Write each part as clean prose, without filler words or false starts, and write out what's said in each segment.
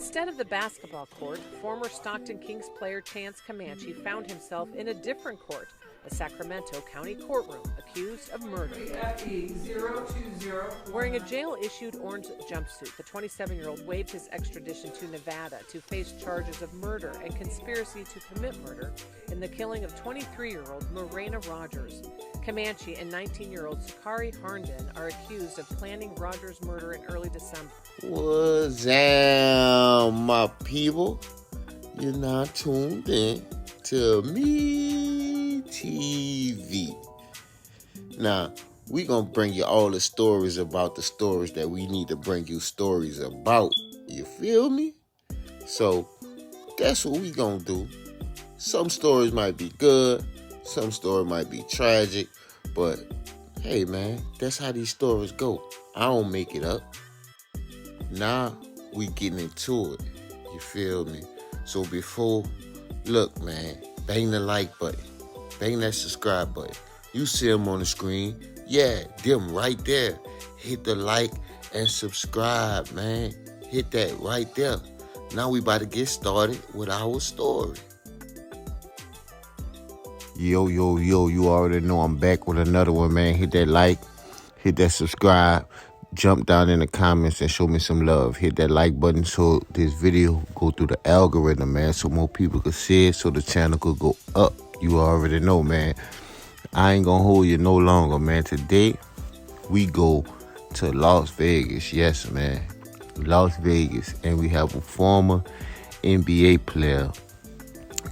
Instead of the basketball court, former Stockton Kings player Chance Comanche found himself in a different court, a Sacramento County courtroom, accused of murder. Wearing a jail-issued orange jumpsuit, the 27-year-old waived his extradition to Nevada to face charges of murder and conspiracy to commit murder in the killing of 23-year-old Morena Rogers. Comanche and 19-year-old Sakari Harnden are accused of planning Rogers' murder in early December. What's up, my people? You're now tuned in to Me TV. Now, we're going to bring you all the stories about the stories that we need to bring you stories about. You feel me? So, that's what we're going to do. Some stories might be good. Some stories might be tragic. But, hey, man, that's how these stories go. I don't make it up. Now, we getting into it. You feel me? So look, man, bang the like button. Bang that subscribe button. You see them on the screen. Yeah, them right there. Hit the like and subscribe, man. Hit that right there. Now we about to get started with our story. Yo, you already know I'm back with another one, man. Hit that like, hit that subscribe. Jump down in the comments and show me some love. Hit that like button so this video go through the algorithm, man, so more people could see it, so the channel could go up. You already know, man. I ain't gonna hold you no longer, man. Today, we go to Las Vegas. Yes, man. Las Vegas. And we have a former NBA player.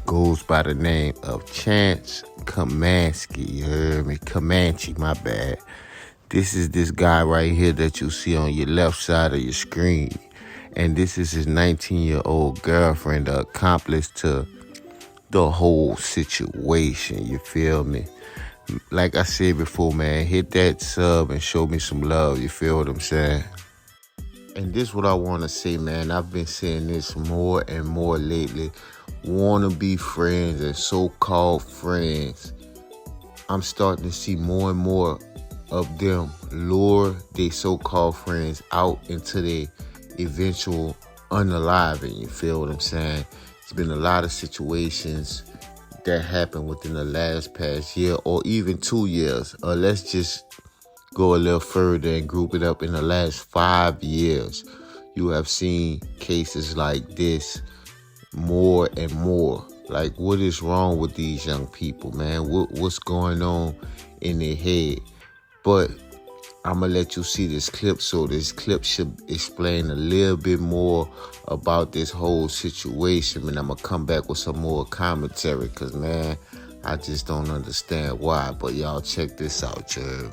Goes by the name of Chance Comanche. You heard me? Comanche, my bad. This is this guy right here that you see on your left side of your screen. And this is his 19-year-old girlfriend, the accomplice to the whole situation. You feel me? Like I said before, man, hit that sub and show me some love. You feel what I'm saying? And this is what I want to say, man. I've been saying this more and more lately. Wannabe friends and so-called friends. I'm starting to see more and more of them lure their so-called friends out into their eventual unaliving. You feel what I'm saying? It's been a lot of situations that happened within the past year or even 2 years. Or let's just go a little further and group it up in the last 5 years. You have seen cases like this more and more. Like, what is wrong with these young people, man? What's going on in their head? But I'm going to let you see this clip, so this clip should explain a little bit more about this whole situation. And I'm going to come back with some more commentary because, man, I just don't understand why. But y'all check this out, Jeremy.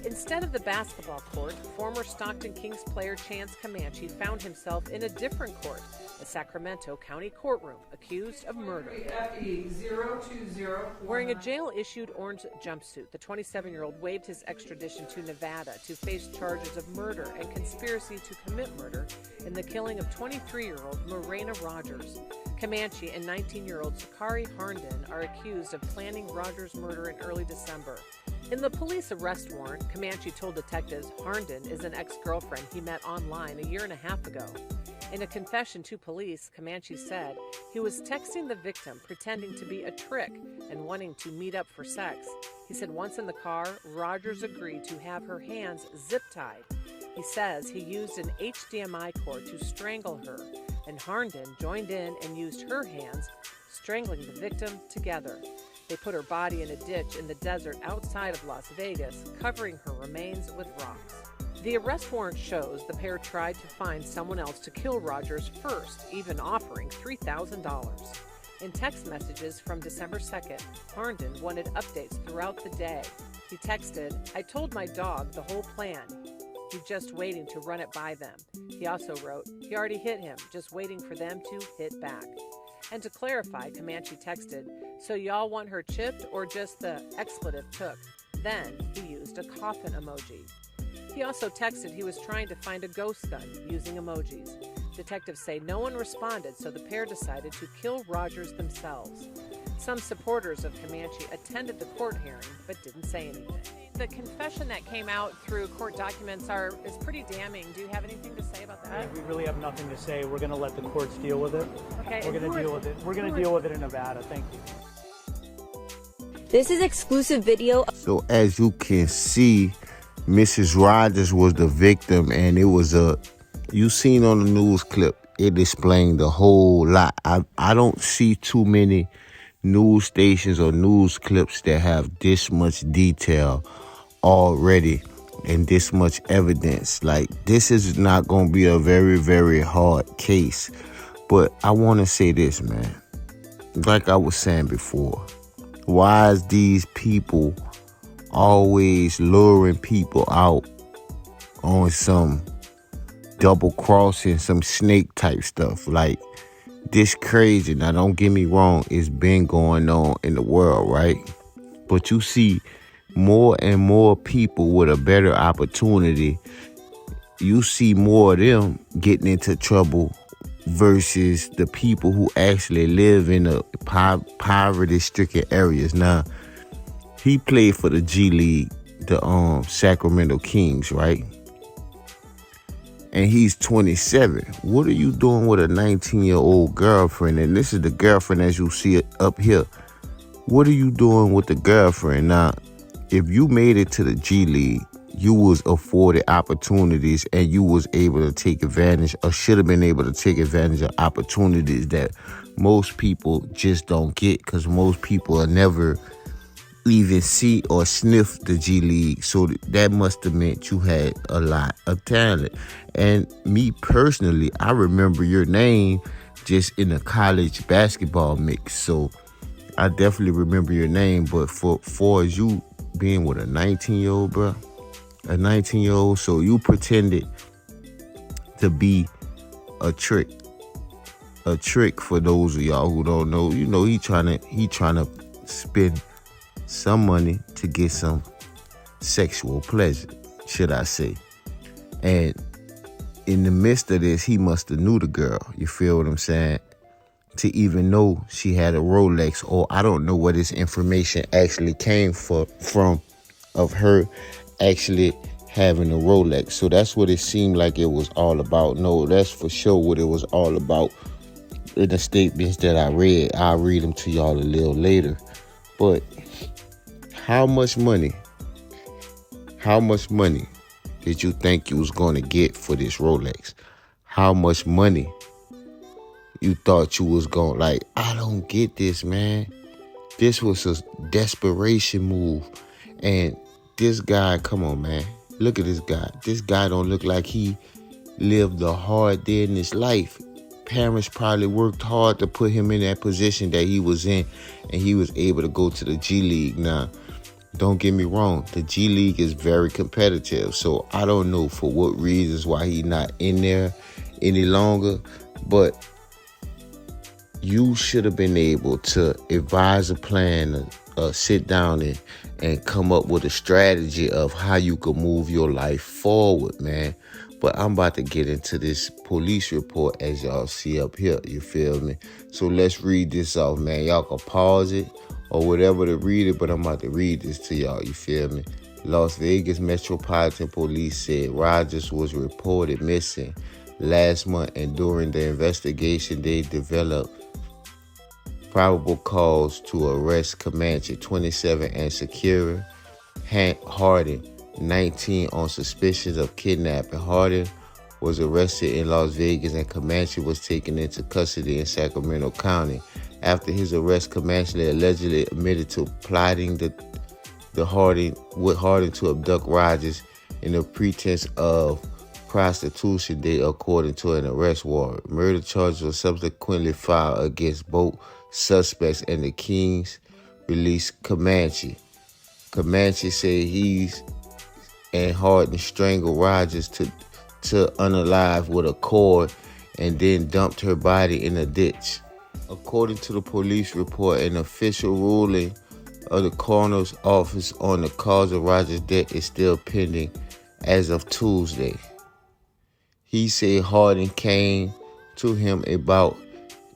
Instead of the basketball court, former Stockton Kings player Chance Comanche found himself in a different court, a Sacramento County courtroom, accused of murder. Wearing a jail-issued orange jumpsuit, the 27-year-old waived his extradition to Nevada to face charges of murder and conspiracy to commit murder in the killing of 23-year-old Morena Rogers. Comanche and 19-year-old Sakari Harnden are accused of planning Rogers' murder in early December. In the police arrest warrant, Comanche told detectives Harnden is an ex-girlfriend he met online a year and a half ago. In a confession to police, Comanche said he was texting the victim pretending to be a trick and wanting to meet up for sex. He said once in the car, Rogers agreed to have her hands zip-tied. He says he used an HDMI cord to strangle her, and Harnden joined in and used her hands, strangling the victim together. They put her body in a ditch in the desert outside of Las Vegas, covering her remains with rocks. The arrest warrant shows the pair tried to find someone else to kill Rogers first, even offering $3,000. In text messages from December 2nd, Harnden wanted updates throughout the day. He texted, "I told my dog the whole plan. He's just waiting to run it by them." He also wrote, "He already hit him, just waiting for them to hit back." And to clarify, Comanche texted, "So y'all want her chipped or just the expletive took?" Then he used a coffin emoji. He also texted he was trying to find a ghost gun using emojis. Detectives say no one responded, so the pair decided to kill Rogers themselves. Some supporters of Comanche attended the court hearing but didn't say anything. The confession that came out through court documents is pretty damning. Do you have anything to say about that? We really have nothing to say. We're going to let the courts deal with it. Okay. We're going to deal with it. We're going to deal with it in Nevada. Thank you. This is exclusive video. So as you can see, Mrs. Rogers was the victim, and it was you seen on the news clip, it explained the whole lot. I don't see too many news stations or news clips that have this much detail already and this much evidence. Like, this is not going to be a very, very hard case. But I want to say this, man. Like I was saying before, why is these people always luring people out on some double crossing, some snake type stuff? Like, this crazy. Now, don't get me wrong, it's been going on in the world, right? But you see more and more people with a better opportunity. You see more of them getting into trouble versus the people who actually live in the poverty-stricken areas. Now, he played for the G League, the Sacramento Kings, right? And he's 27. What are you doing with a 19-year-old girlfriend? And this is the girlfriend as you see it up here. What are you doing with the girlfriend? Now, if you made it to the G League, you was afforded opportunities and you was able to take advantage, or should have been able to take advantage of opportunities that most people just don't get, because most people are never even see or sniff the G League. So that must have meant you had a lot of talent. And me personally, I remember your name just in the college basketball mix. So I definitely remember your name. But for as you being with a 19-year-old, bro, a 19-year-old, so you pretended to be a trick. A trick, for those of y'all who don't know. You know, he trying to spend some money to get some sexual pleasure, should I say. And in the midst of this, he must have knew the girl, you feel what I'm saying, to even know she had a Rolex, or I don't know where this information actually came from of her actually having a Rolex. So that's what it seemed like it was all about. No, that's for sure what it was all about in the statements that I read. I'll read them to y'all a little later. But how much money did you think you was going to get for this Rolex? How much money you thought you was going, like, I don't get this, man. This was a desperation move. And this guy, come on, man. Look at this guy. This guy don't look like he lived a hard day in his life. Parents probably worked hard to put him in that position that he was in, and he was able to go to the G League. Now, don't get me wrong, the G League is very competitive, so I don't know for what reasons why he's not in there any longer, but you should have been able to advise a plan, sit down and come up with a strategy of how you could move your life forward, man. But I'm about to get into this police report as y'all see up here, you feel me? So let's read this off, man. Y'all can pause it or whatever to read it, but I'm about to read this to y'all, you feel me? Las Vegas Metropolitan Police said Rogers was reported missing last month, and during the investigation, they developed probable cause to arrest Comanche, 27, and Secure Hardin, 19, on suspicions of kidnapping. Hardin was arrested in Las Vegas, and Comanche was taken into custody in Sacramento County. After his arrest, Comanche allegedly admitted to plotting with Hardin to abduct Rogers in the pretense of prostitution day, according to an arrest warrant. Murder charges were subsequently filed against both suspects, and the Kings released Comanche. Comanche said he's and Hardin strangled Rogers to unalive with a cord and then dumped her body in a ditch. According to the police report, an official ruling of the coroner's office on the cause of Rogers' death is still pending as of Tuesday. He said Hardin came to him about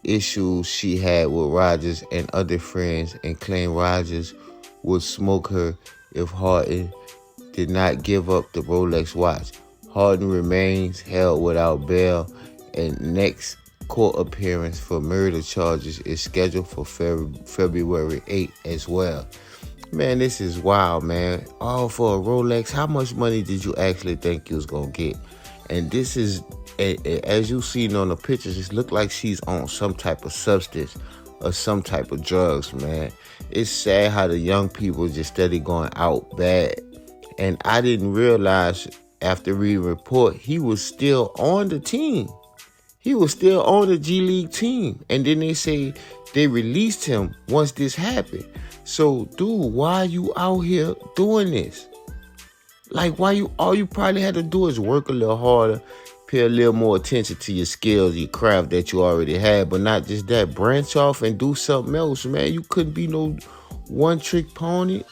issues she had with Rogers and other friends and claimed Rogers would smoke her if Harden did not give up the Rolex watch. Harden remains held without bail, and next court appearance for murder charges is scheduled for February 8th as well. Man, this is wild, man. All for a Rolex. How much money did you actually think you was going to get? And this is, as you seen on the pictures, it looked like she's on some type of substance or some type of drugs, man. It's sad how the young people just steady going out bad. And I didn't realize after reading the report, he was still on the team. He was still on the G League team. And then they say they released him once this happened. So, dude, why are you out here doing this? Like, all you probably had to do is work a little harder, pay a little more attention to your skills, your craft that you already had, but not just that. Branch off and do something else, man. You couldn't be no one-trick pony.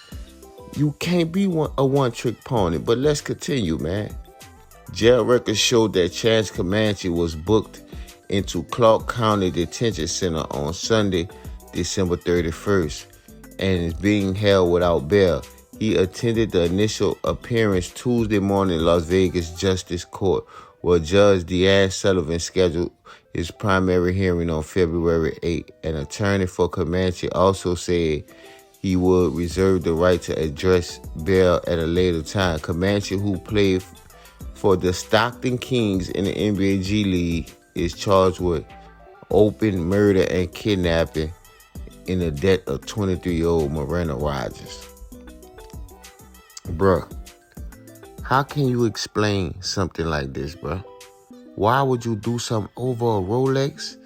You can't be a one-trick pony. But let's continue, man. Jail records showed that Chance Comanche was booked into Clark County Detention Center on Sunday, December 31st, and is being held without bail. He attended the initial appearance Tuesday morning in Las Vegas Justice Court, where Judge Deanne Sullivan scheduled his primary hearing on February 8th. An attorney for Comanche also said he would reserve the right to address bail at a later time. Comanche, who played for the Stockton Kings in the NBA G League, is charged with open murder and kidnapping in the death of 23-year-old Miranda Rogers. Bruh, how can you explain something like this, bruh? Why would you do something over a Rolex?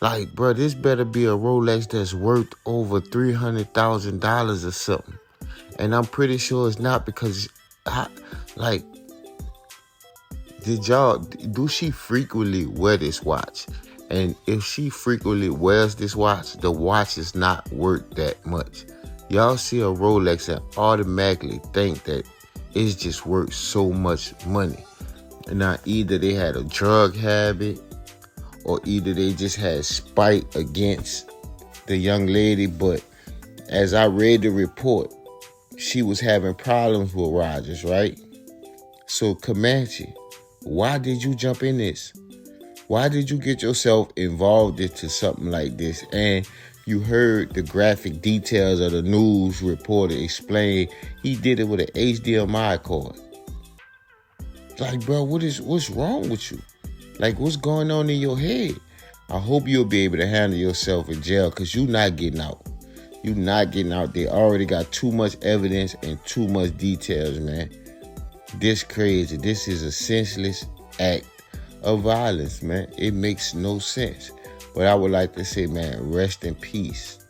Like, bruh, this better be a Rolex that's worth over $300,000 or something. And I'm pretty sure it's not, because, do she frequently wear this watch? And if she frequently wears this watch, the watch is not worth that much. Y'all see a Rolex and automatically think that it's just worth so much money. And now either they had a drug habit, or either they just had spite against the young lady. But as I read the report, she was having problems with Rogers, right? So Comanche, why did you jump in this? Why did you get yourself involved into something like this? And you heard the graphic details of the news reporter explain he did it with an HDMI cord. Like, bro, what's wrong with you? Like, what's going on in your head? I hope you'll be able to handle yourself in jail, because you're not getting out. You're not getting out. They already got too much evidence and too much details, man. This crazy. This is a senseless act of violence, man. It makes no sense. But I would like to say, man, rest in peace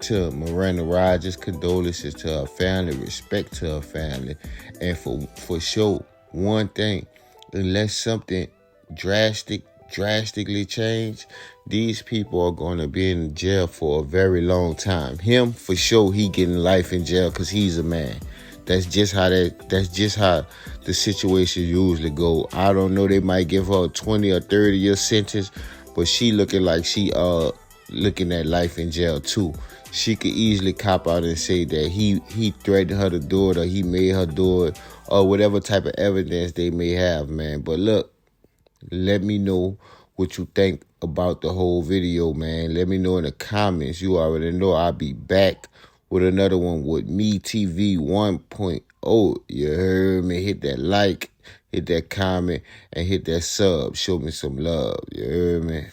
to Miranda Rogers. Condolences to her family. Respect to her family. And for sure, one thing, unless something drastically change, these people are going to be in jail for a very long time. Him, for sure, he getting life in jail because he's a man. That's just how the situation usually go. I don't know, they might give her a 20 or 30-year sentence, but she looking like she looking at life in jail too. She could easily cop out and say that he threatened her to do it, or he made her do it, or whatever type of evidence they may have, man. But look, let me know what you think about the whole video, man. Let me know in the comments. You already know I'll be back with another one with Me TV 1.0. You heard me? Hit that like, hit that comment, and hit that sub. Show me some love. You heard me?